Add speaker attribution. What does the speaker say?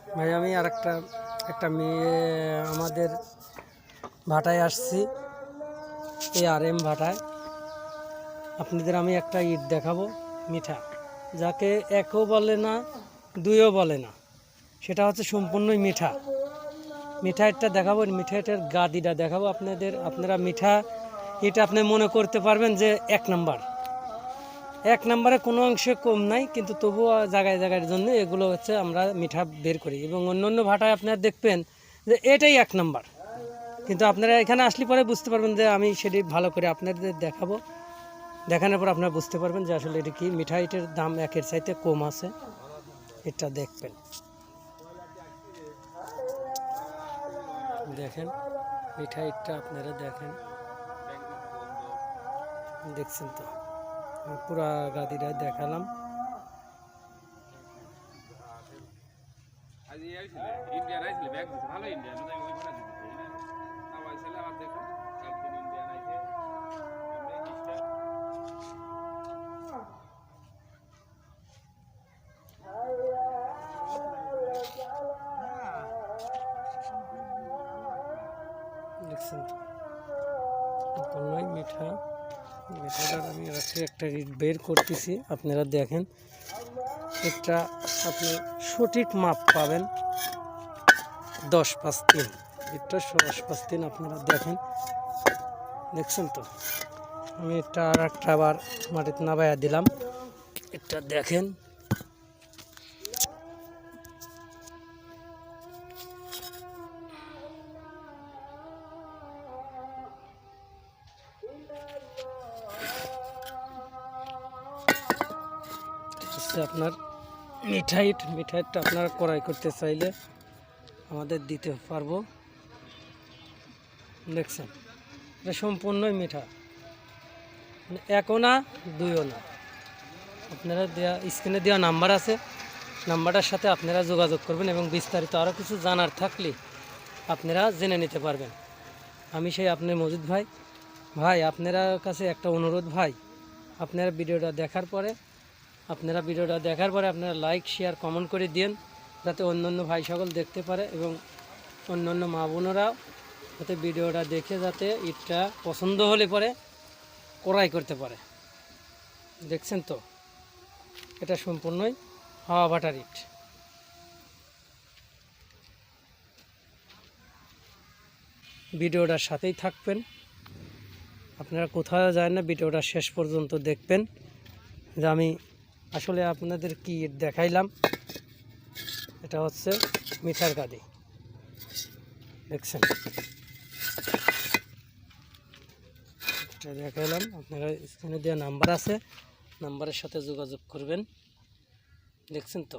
Speaker 1: ভাই আমি আর একটা মেয়ে আমাদের ভাটায় আসছি, ARM ভাটায়। আপনাদের আমি একটা ইট দেখাবো, মিঠা, যাকে একও বলে না দুইও বলে না, সেটা হচ্ছে সম্পূর্ণই মিঠা। মিঠা ইটটা দেখাবো, মিঠা ইটের গাদিটা দেখাবো আপনাদের। আপনারা মিঠা ইট আপনি মনে করতে পারবেন যে এক নম্বরে কোনো অংশে কম নাই, কিন্তু তবুও জায়গায় জায়গার জন্য এগুলো হচ্ছে আমরা মিঠা বের করি। এবং অন্য অন্য ভাটায় আপনারা দেখবেন যে এটাই 1 নম্বর, কিন্তু আপনারা এখানে আসলে পরে বুঝতে পারবেন যে আমি সেটি ভালো করে আপনাদের দেখাবো। দেখানোর পর আপনারা বুঝতে পারবেন যে আসলে এটি কি। মিঠা ইটের দাম একের চাইতে কম আছে, এটা দেখবেন। দেখেন মিঠা ইটটা আপনারা দেখেন, দেখছেন তো, পুরা গাদিটা দেখালাম। দেখছেন তো, সম্পূর্ণই মিঠা। মিঠাটার আমি একটা ইট বের করতেছি, আপনারা দেখেন। এটা আপনি সঠিক মাপ পাবেন 10/3। এটা 10/3 আপনারা দেখেন, দেখছেন তো। আমি এটা আর একটা আবার মাটিতে নামাইয়া দিলাম, এটা দেখেন। আপনার মিঠাইটা আপনারা ক্রয় করতে চাইলে আমাদের দিতে পারবো। দেখছেন, এটা সম্পূর্ণই মিঠা, মানে একও না দুইও না। আপনারা স্ক্রিনে দেওয়া নাম্বার আছে, নাম্বারটার সাথে আপনারা যোগাযোগ করবেন এবং বিস্তারিত আরও কিছু জানার থাকলে আপনারা জেনে নিতে পারবেন। আমি সেই আপনার মজিদ ভাই আপনারা কাছে একটা অনুরোধ ভাই, আপনারা ভিডিওটা দেখার পরে আপনারা লাইক শেয়ার কমেন্ট করে দিন, যাতে অন্য ভাই সকল দেখতে পারে এবং অন্য মা বোনেরাও যাতে ভিডিওটা দেখে যাতে ইটটা পছন্দ হলে পরে ক্রয় করতে পারে। দেখছেন তো, এটা সম্পূর্ণই হাওয়া ভাটার ইট। ভিডিওটার সাথেই থাকবেন, আপনারা কোথাও যায় না, ভিডিওটা শেষ পর্যন্ত দেখবেন যে আমি আসলে আপনাদের কি ইট দেখাইলাম। এটা হচ্ছে মিঠার গাদি, দেখছেন, এটা দেখাইলাম। আপনারা স্ক্রিনে দেওয়া নাম্বার আছে, নাম্বারের সাথে যোগাযোগ করবেন। দেখছেন তো।